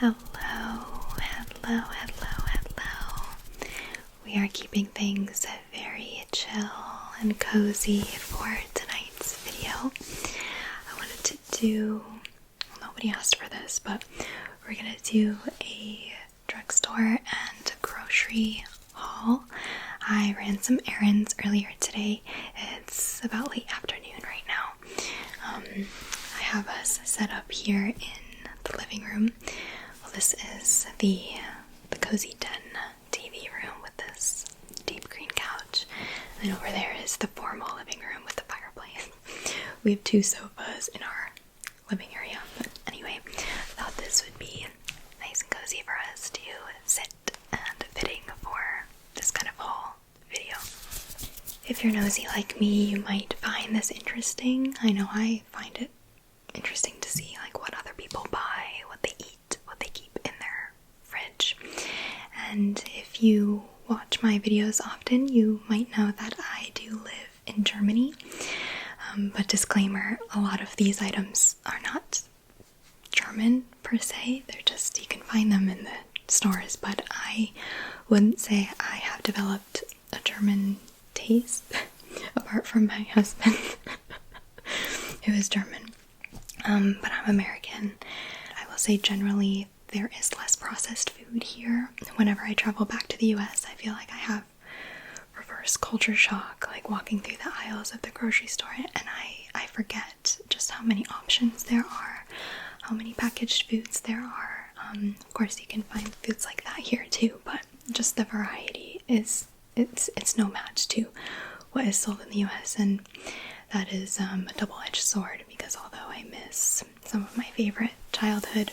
Hello, hello, hello, hello. We are keeping things very chill and cozy for tonight's video. I wanted to do, well, nobody asked for this, but we're gonna do a drugstore and grocery haul. I ran some errands earlier today. It's about late afternoon right now. I have us set up here in the living room. Well, this is the cozy den TV room with this deep green couch. And then over there is the formal living room with the fireplace. We have two sofas in our living area. But anyway, I thought this would be nice and cozy for us to sit and fitting for this kind of haul video. If you're nosy like me, you might find this interesting. I know I find it interesting to see like what other people buy, what they eat, what they keep in their fridge. And if you watch my videos often, you might know that I do live in Germany. But disclaimer, a lot of these items are not German per se. They're just, you can find them in the stores, but I wouldn't say I have developed a German taste apart from my husband who is German. But I'm American. I will say generally there is less processed food here. Whenever I travel back to the US, I feel like I have reverse culture shock, like walking through the aisles of the grocery store, and I forget just how many options there are, how many packaged foods there are. Of course you can find foods like that here too, but just the variety is, it's no match to what is sold in the US, and that is a double-edged sword, because although I miss some of my favorite childhood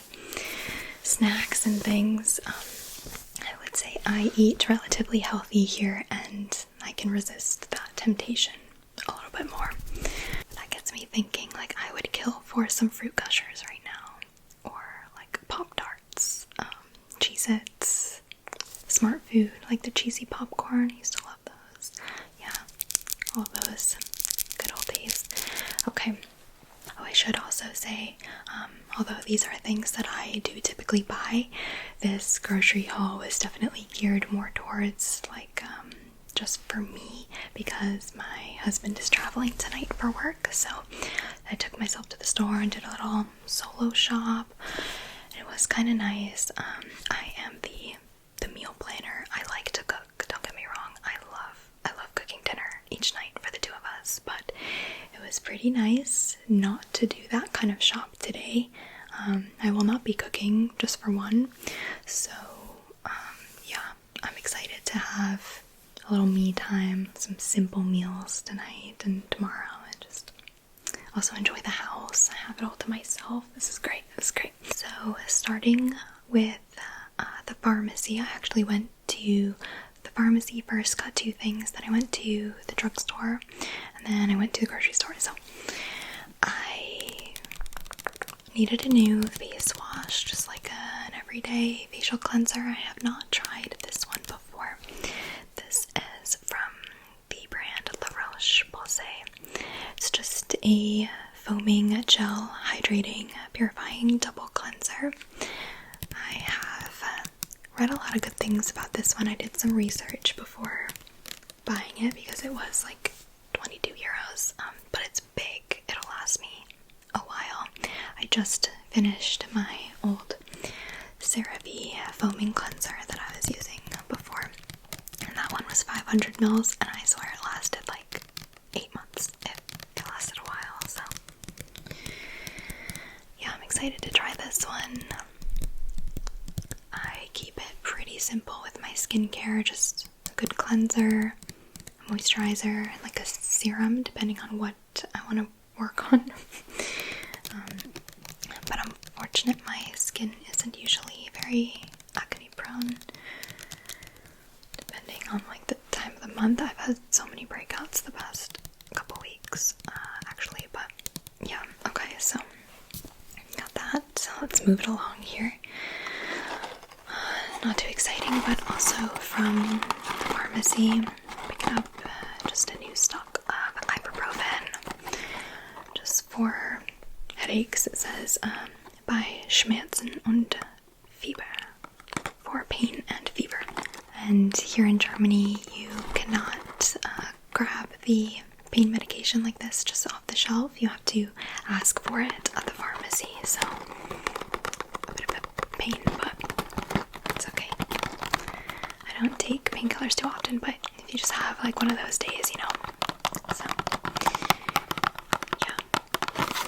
snacks and things, I would say I eat relatively healthy here, and I can resist that temptation a little bit more. That gets me thinking, like, I would kill for some fruit gushers right now, or like Pop-Tarts, Cheez-Its, Smart Food, like the cheesy popcorn. I used to love those. Yeah, all of those good old days. Okay. Oh, I should also say, although these are things that I do typically buy, this grocery haul is definitely geared more towards, like, just for me, because my husband is traveling tonight for work, so I took myself to the store and did a little solo shop. It was kind of nice. I am the meal planner. I like to cook, don't get me wrong. I love cooking dinner each night for the two of us, but it was pretty nice not to do that kind of shop today. I will not be cooking, just for one, so yeah, I'm excited to have a little me time, some simple meals tonight and tomorrow, and just also enjoy the house. I have it all to myself. This is great. So starting with the pharmacy, I actually went to the pharmacy first, got two things, then I went to the drugstore, and then I went to the grocery store. So I needed a new face wash, just like an everyday facial cleanser. I have not tried this one before. This is from the brand La Roche-Posay. It's just a foaming gel hydrating purifying double cleanser. I have read a lot of good things about this one. I did some research before buying it because it was like 22 euros, but it's big. It'll last me a while. I just finished my old CeraVe foaming cleanser that I was using before, and that one was 500 mils, and I swear it lasted like 8 months. It lasted a while, so yeah, I'm excited to try this one. I keep it pretty simple with my skincare, just a good cleanser, a moisturizer, and like a serum, depending on what I want to work on. But I'm fortunate my skin isn't usually very acne prone. Depending on like the time of the month, I've had so many breakouts the past couple weeks, actually, but yeah, okay, so got that. So let's move it along here. Not too exciting, but also from the pharmacy, picking up just a new stock of ibuprofen, just for headaches. It says by Schmerzen und fever, for pain and fever. And here in Germany, you cannot grab the pain medication like this just off the shelf. You have to ask for it at the pharmacy, so a bit of a pain, but it's okay. I don't take painkillers too often, but if you just have like one of those days, you know. So, yeah.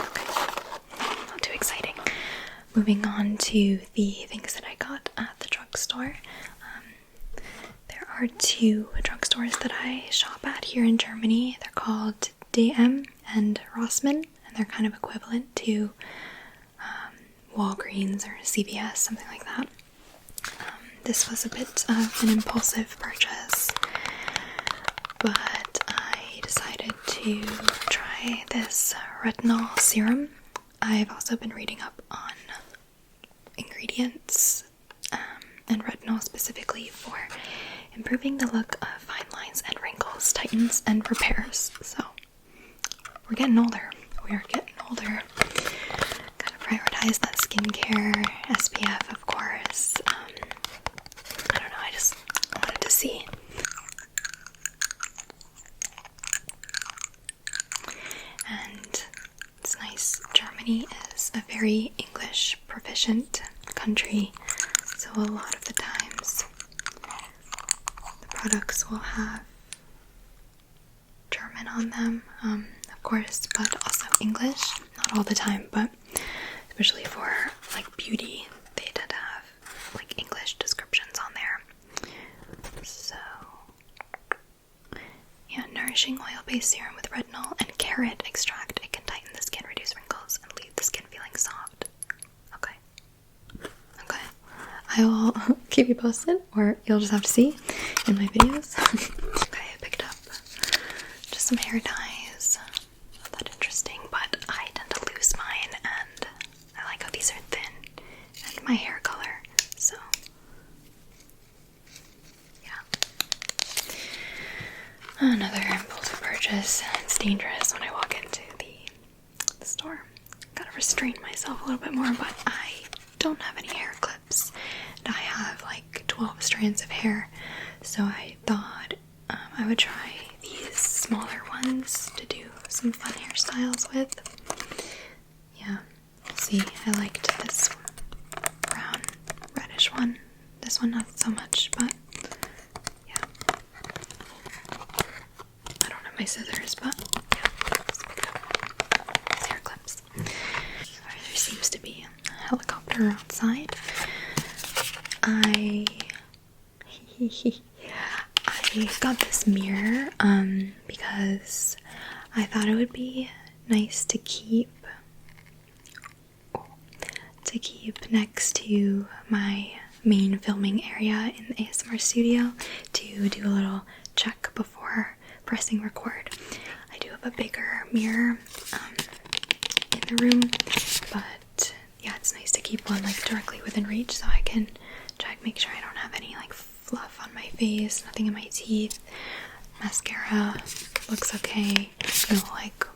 Okay. Not too exciting. Moving on to the things that I got at the drugstore. There are two drugstores that I shop at here in Germany. They're called DM and Rossmann, and they're kind of equivalent to Walgreens or CVS, something like that. This was a bit of an impulsive purchase, but I decided to try this retinol serum. I've also been reading up on ingredients and retinol specifically for improving the look of fine lines and wrinkles, tightens, and repairs. So, we're getting older. We are getting older. Gotta prioritize that skincare, SPF, of course. I don't know, I just wanted to see. And it's nice. Germany is a very English proficient country, so a lot of the times the products will have German on them, of course, but also English. Not all the time, but especially for like beauty, they tend to have like English descriptions on there. So yeah, nourishing oil-based serum with retinol and carrot extract. It can tighten the skin, reduce wrinkles, and leave the skin feeling soft. Okay. I will keep you posted, or you'll just have to see in my videos. Okay, I picked up just some hair ties. Not that interesting, but I tend to lose mine, and I like how these are thin, and my hair color, so yeah. Another impulsive purchase. It's dangerous when I walk into the store. Gotta restrain myself a little bit more, but I don't have any hair clips. And I have like 12 strands of hair, so I thought I would try these smaller ones to do some fun hairstyles with. Yeah, see, I liked this brown, reddish one. This one not so much, but yeah. I don't have my scissors, but yeah, let's pick it up. These hair clips. There seems to be a helicopter outside. I got this mirror because I thought it would be nice to keep next to my main filming area in the ASMR studio to do a little check before pressing record. I do have a bigger mirror in the room, but yeah, it's nice to keep one like directly within reach so I can check, make sure I don't have any like fluff on my face, nothing in my teeth. Mascara looks okay. No like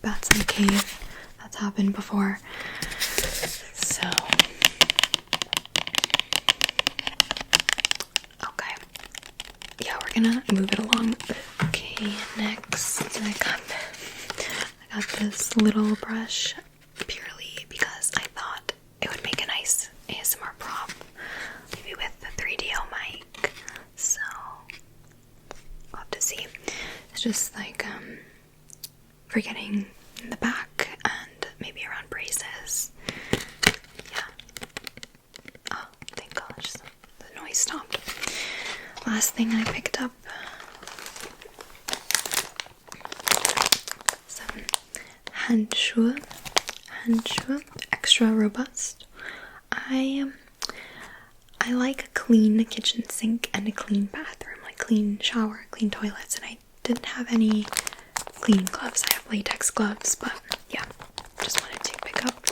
bats in the cave. That's happened before. So okay. Yeah, we're gonna move it along. Okay, next I got this little brush purely because I thought it would make a nice ASMR prop, maybe with the 3DO mic. So I'll have to see. It's just like for getting in the back and maybe around braces. Yeah. Oh, thank gosh, the noise stopped. Last thing I picked up, some Handschuhe, extra robust. I like a clean kitchen sink and a clean bathroom, like clean shower, clean toilets, and I didn't have any clean gloves. I have latex gloves, but yeah, just wanted to pick up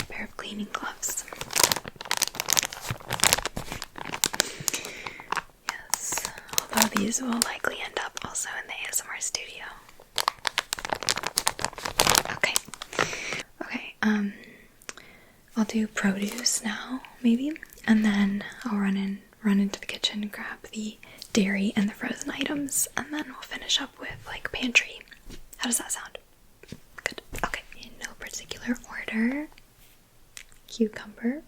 a pair of cleaning gloves. Yes, although these will likely end up also in the ASMR studio. Okay, I'll do produce now, maybe, and then I'll run into the kitchen and grab the dairy and the frozen items, and then we'll finish up with like pantry. How does that sound? Good. Okay. In no particular order. Cucumber.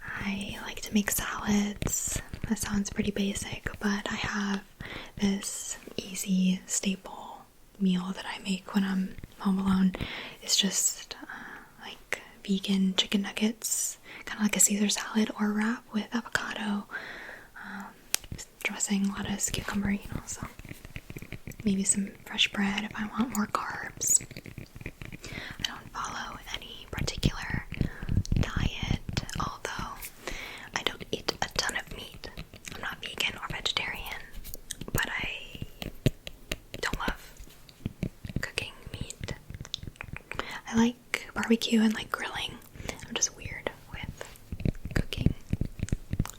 I like to make salads. That sounds pretty basic, but I have this easy staple meal that I make when I'm home alone. It's just like vegan chicken nuggets, kind of like a Caesar salad or wrap with avocado, dressing, lettuce, cucumber, you know, so maybe some fresh bread if I want more carbs. I don't follow any particular diet, although I don't eat a ton of meat. I'm not vegan or vegetarian, but I don't love cooking meat. I like barbecue and like grilling. I'm just weird with cooking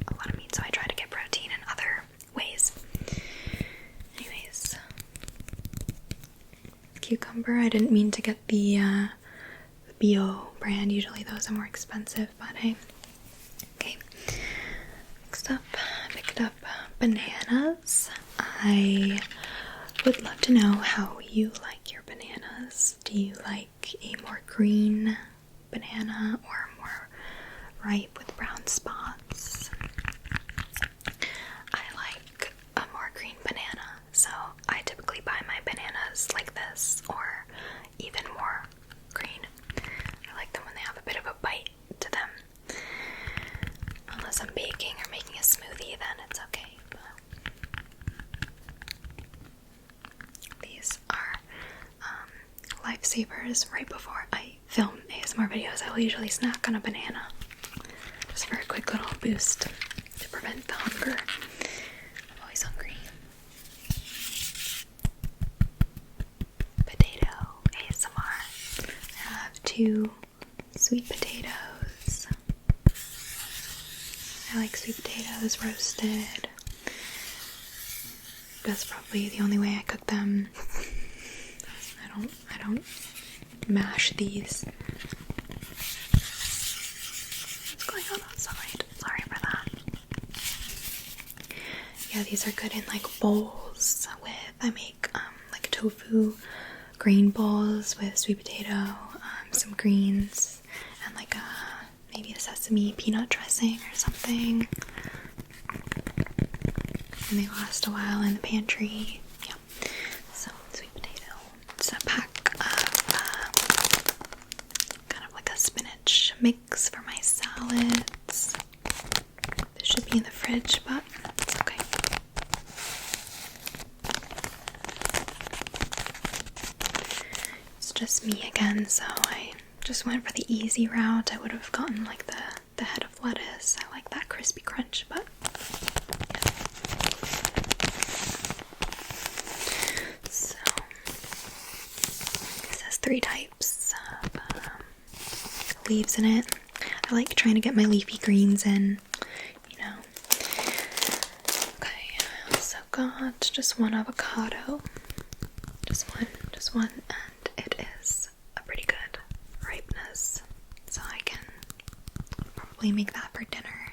a lot of meat, so I try to get protein in other ways. Anyways, cucumber. I didn't mean to get the bio brand. Usually those are more expensive, but hey. Okay. Next up, I picked up bananas. I would love to know how you like your bananas. Do you like a more green banana or more ripe with brown spots? I like a more green banana, so I typically buy my bananas like this or even more green. I like them when they have a bit of a bite to them. Unless I'm baking or making a smoothie, then it's okay. But these are lifesavers. Right before I film ASMR videos, I will usually snack on a banana, just for a quick little boost to prevent the hunger. I'm always hungry. Potato ASMR. I have 2 sweet potatoes. I like sweet potatoes roasted. That's probably the only way I cook them. I don't mash these. What's going on outside? Sorry for that. Yeah, these are good in like bowls with, I make like tofu green bowls with sweet potato, some greens, and like maybe a sesame peanut dressing or something. And they last a while in the pantry. Yeah. So sweet potato. It's a pack of kind of like a spinach mix for my salads. This should be in the fridge, but it's okay. It's just me again, so I just went for the easy route. I would have gotten like the head of lettuce. I like that crispy crunch, but so this has 3 types of leaves in it. I like trying to get my leafy greens in, you know. Okay, I also got just 1 avocado. Just one, and it is a pretty good ripeness, so I can probably make that for dinner,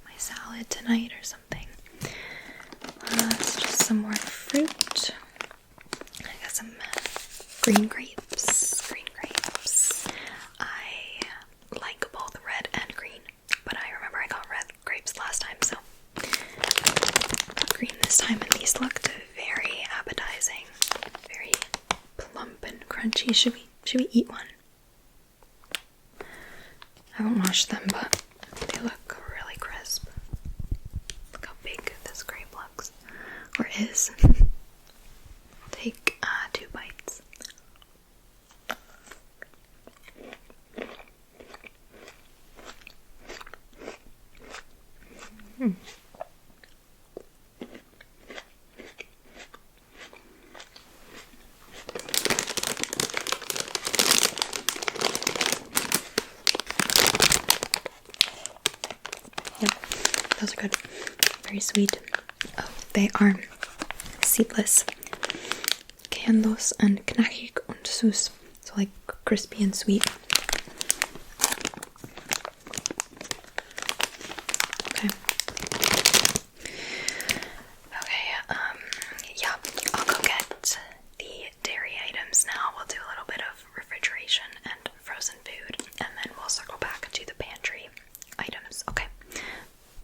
my salad tonight or something. It's just some more fruit. I got some green grapes. I like both red and green, but I remember I got red grapes last time, so green this time, and these looked very appetizing, very plump and crunchy. Should we eat one? I haven't washed them, but they look really crisp. Look how big this grape looks, or is. I'll take 2 bites. Yep, those are good. Very sweet. Oh, they are seedless. Kernlos and knackig und süß. So like crispy and sweet.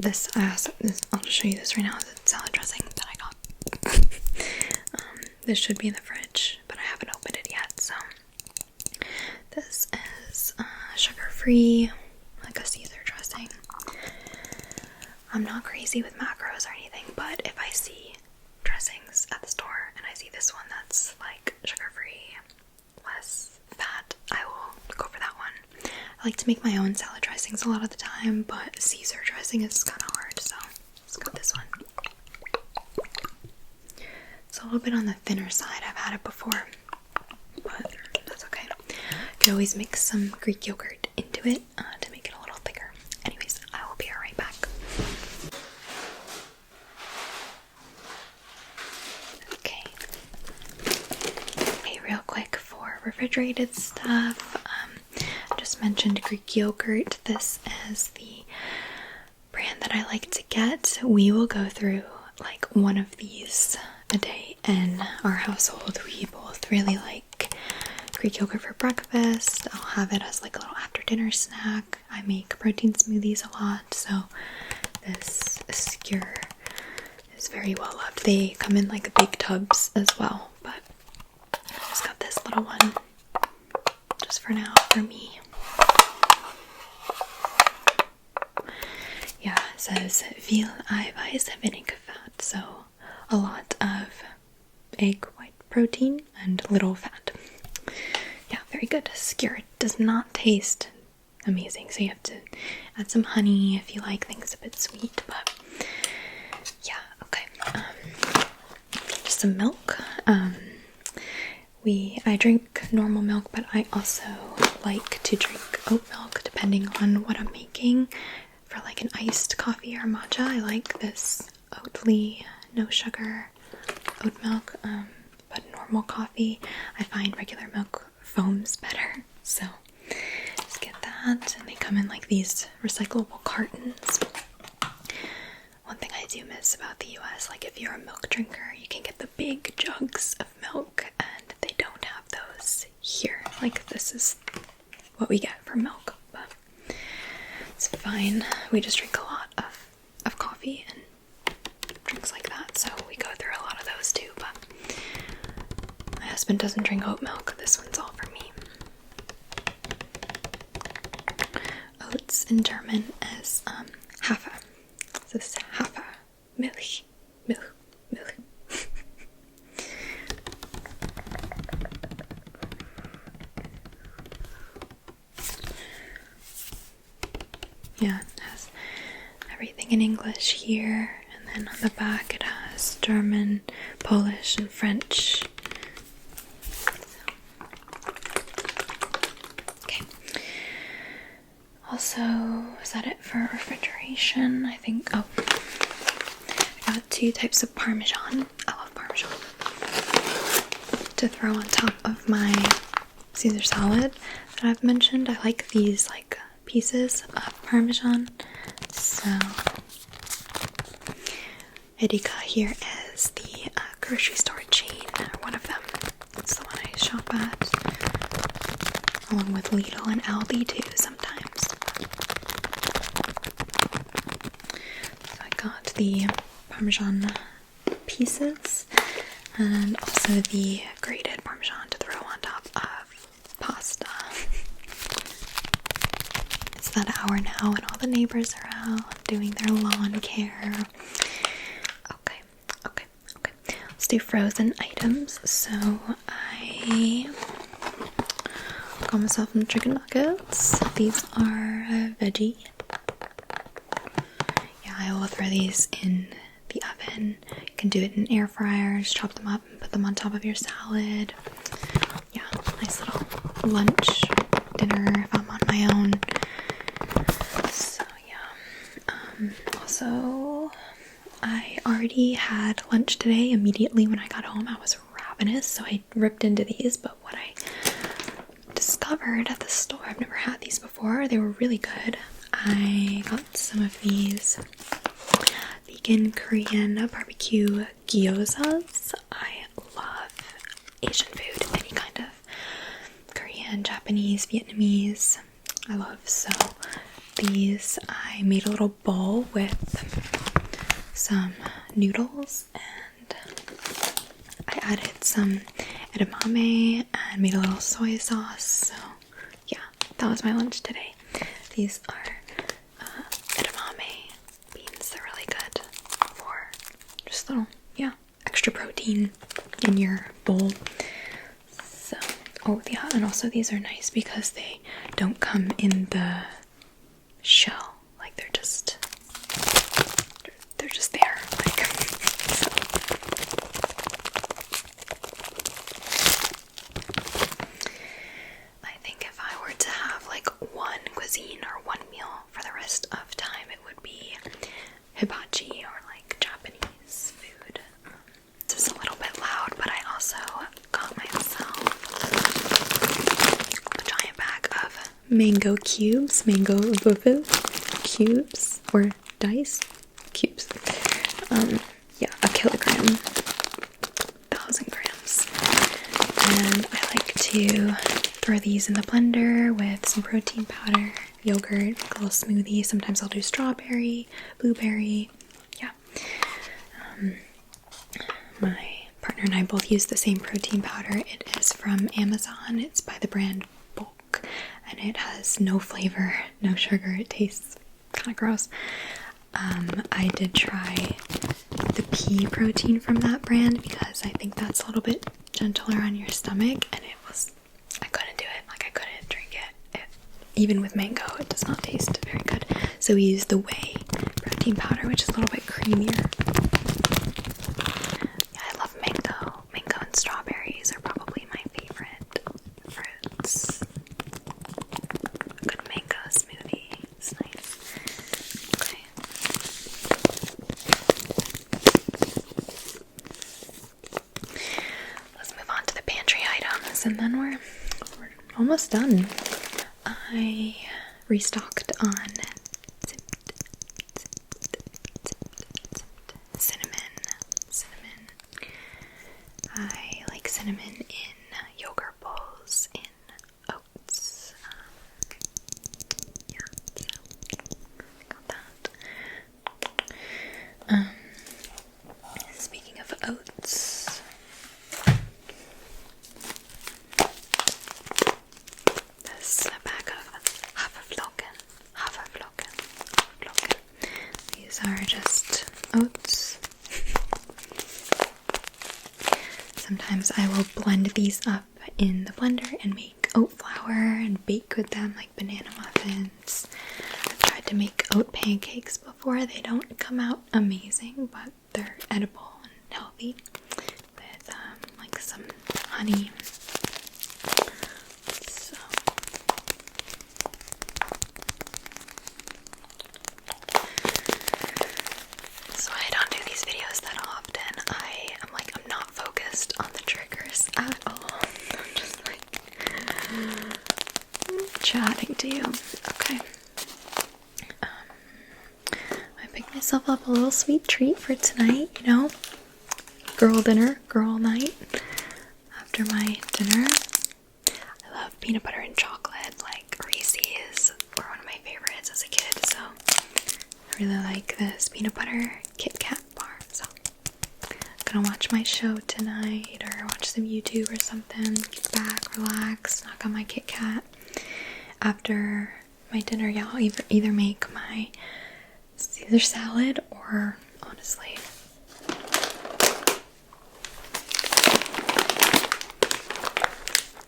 this, I'll just show you this right now, the salad dressing that I got. This should be in the fridge, but I haven't opened it yet, so this is sugar-free, like a Caesar dressing. I'm not crazy with macros or anything, but if I see dressings at the store and I see this one that's like sugar-free, less fat, I will go for that one. I like to make my own salad dressings a lot of the time, but Caesar dressing is kind of hard, so let's go with this one. It's a little bit on the thinner side. I've had it before, but that's okay. You can always mix some Greek yogurt into it to make it a little thicker. Anyways, I will be right back. Okay. Hey, real quick for refrigerated stuff. I just mentioned Greek yogurt. This is the brand that I like to get. We will go through like one of these a day in our household. We both really like Greek yogurt for breakfast. I'll have it as like a little after dinner snack. I make protein smoothies a lot, so this skewer is very well loved. They come in like big tubs as well, but I just got this little one just for now for me. Yeah, it says viel Eiweiß, wenig fat, so a lot of egg white protein and little fat. Yeah, very good. Skewer does not taste amazing, so you have to add some honey if you like things a bit sweet, but yeah, okay. Just some milk. I drink normal milk, but I also like to drink oat milk depending on what I'm making. For like an iced coffee or matcha, I like this Oatly no sugar oat milk, but normal coffee, I find regular milk foams better, so just get that. And they come in like these recyclable cartons. One thing I do miss about the US, like if you're a milk drinker, you can get the big jugs of milk, and they don't have those here. Like this is what we get for milk, but it's fine. We just drink a lot of coffee and drinks like that, so we go through a lot of those too, but my husband doesn't drink oat milk. This one's all for me. Oats in German is Hafer. This is Hafer. Milch. Yeah, it has everything in English here, and then on the back it has German, Polish, and French. Okay. Also, is that it for refrigeration? I think, I got 2 types of Parmesan. I love Parmesan. To throw on top of my Caesar salad that I've mentioned. I like these like pieces of Parmesan. So Edeka here is the grocery store chain, one of them. It's the one I shop at, along with Lidl and Aldi too sometimes. So I got the Parmesan pieces and also the grated Parmesan to throw on top of pasta. It's that hour now and all the neighbors are out doing their lawn care. Okay. Let's do frozen items. So I got myself some chicken nuggets. These are veggie. Yeah, I will throw these in the oven. You can do it in an air fryer. Just chop them up and put them on top of your salad. Yeah, nice little lunch, dinner if I'm on my own. So yeah. Also, I already had lunch today. Immediately when I got home, I was ravenous, so I ripped into these. But what I discovered at the store, I've never had these before. They were really good. I got some of these vegan Korean barbecue gyozas. I love Asian food, any kind of Korean, Japanese, Vietnamese. I love, so these, I made a little bowl with some noodles and I added some edamame and made a little soy sauce. So yeah, that was my lunch today. These are edamame beans. They're really good for just little, yeah, extra protein in your bowl. So, oh yeah, and also these are nice because they don't come in the shell. Like they're just there. Like, so. I think if I were to have like one cuisine or one meal for the rest of time, it would be hibachi or like Japanese food. This is a little bit loud, but I also got myself a giant bag of mango cubes, mango cubes, or dice cubes. Yeah, a kilogram, 1,000 grams. And I like to throw these in the blender with some protein powder, yogurt, make a little smoothie. Sometimes I'll do strawberry, blueberry. Yeah. My partner and I both use the same protein powder. It is from Amazon. It's by the brand Bulk, and it has no flavor, no sugar. It tastes kind of gross. I did try the pea protein from that brand because I think that's a little bit gentler on your stomach, and I couldn't do it. Like, I couldn't drink it. Even with mango, it does not taste very good. So we used the whey protein powder, which is a little bit creamier. Yeah, I love mango. Mango and strawberries are probably my favorite fruits. A good mango smoothie is nice. Okay. Let's move on to the pantry items, and then we're almost done. I restocked on cinnamon. I like cinnamon in yogurt bowls, in oats. Yeah, so got that. Speaking of oats, this bag of Haferflocken. These are just oats. Sometimes I will blend these up in the blender and make oat flour and bake with them like banana muffins. I've tried to make oat pancakes before. They don't come out amazing, but they're edible and healthy with like some honey. So I don't do these videos that often. I'm not focused on the triggers at all. I'm just like chatting to you. Okay. I picked myself up a little sweet treat for tonight, you know? Girl dinner, girl night. After my dinner, I love peanut butter and chocolate. Like Reese's were one of my favorites as a kid, so I really like this peanut butter Kit Kat bar. So I'm gonna watch my show tonight, or watch some YouTube or something. Get back, relax, knock on my Kit Kat. After my dinner, yeah, I'll either make my Caesar salad, or honestly,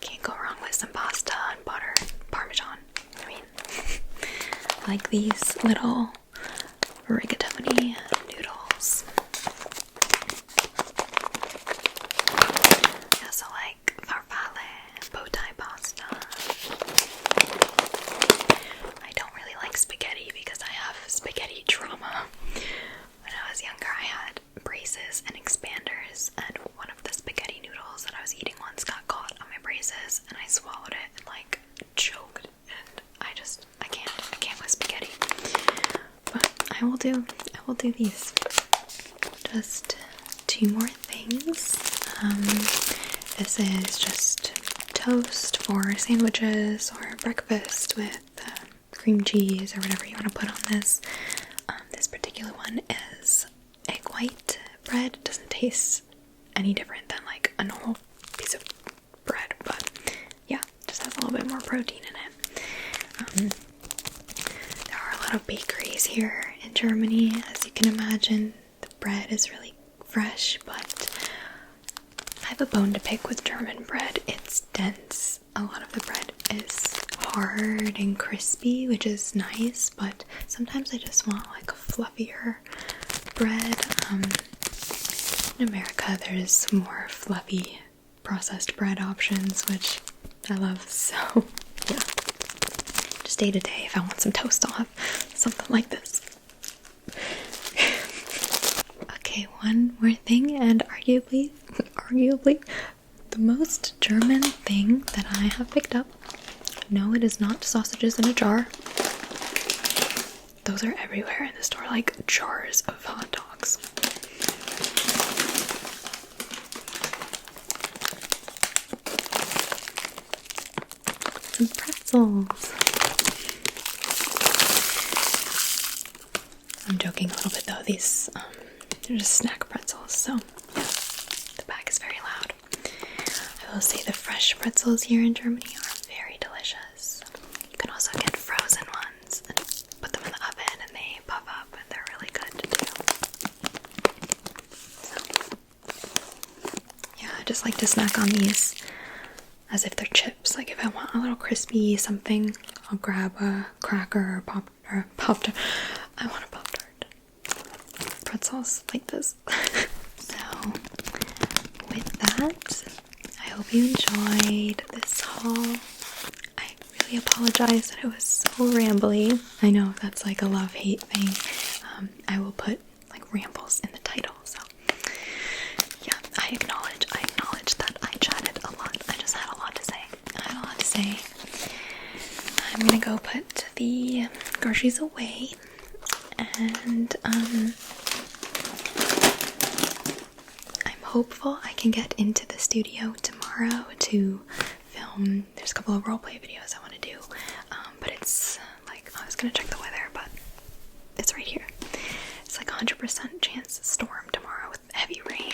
can't go wrong with some pasta and butter, Parmesan. I mean, like these little rigatoni noodles. I also like farfalle, bow tie pasta. I don't really like spaghetti because I have spaghetti trauma. When I was younger, I had braces and expanders, and one of the spaghetti noodles that I was eating once got caught on my braces, and I swallowed it and like choked, and I can't with spaghetti. But I will do these. Just two more things. This is just toast for sandwiches or breakfast with cream cheese or whatever you want to put on this. This particular one is egg white bread. It doesn't taste any different than like a normal piece of bread, but yeah, just has a little bit more protein in it. There are a lot of bakeries here in Germany, as you can imagine. The bread is really fresh, but I have a bone to pick with German bread. It's dense. A lot of the bread is hard and crispy, which is nice, but sometimes I just want like a fluffier bread. In America, there's more fluffy processed bread options, which I love, so yeah. Just day to day, if I want some toast, I'll have something like this. Okay, one more thing, and arguably, the most German thing that I have picked up. No, it is not sausages in a jar. Those are everywhere in the store, like jars of hot dogs. Some pretzels. I'm joking a little bit though, these they're just snack pretzels, so yeah, the bag is very loud. I will say the fresh pretzels here in Germany are very delicious. You can also get frozen ones and put them in the oven and they puff up and they're really good too. So yeah, I just like to snack on these as if they're chips. Like if I want a little crispy something, I'll grab a cracker or Pop-Tart. I want a Pop-Tart. Pretzels like this. So with that, I hope you enjoyed this haul. I really apologize that it was so rambly. I know that's like a love-hate thing. I will put like rambles in the title, so yeah, I acknowledge that I chatted a lot. I just had a lot to say. I'm gonna go put the groceries away, and I'm hopeful I can get into the studio tomorrow to film. There's a couple of roleplay videos I want to do, but it's like, I was gonna check the weather, but it's right here. It's like 100% chance storm tomorrow with heavy rain,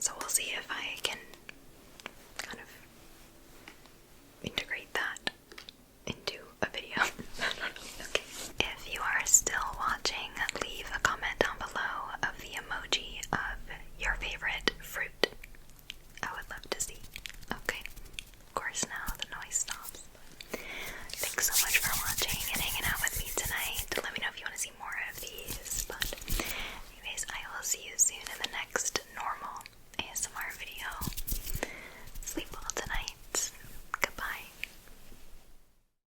so we'll see if I can kind of integrate that into a video. Okay. If you are still watching, leave a comment down below of the emoji of your favorite fruit. I would love to see. Okay. Of course, now the noise stops. Thanks so much for watching and hanging out with me tonight. Let me know if you want to see more of these. But anyways, I will see you soon in the next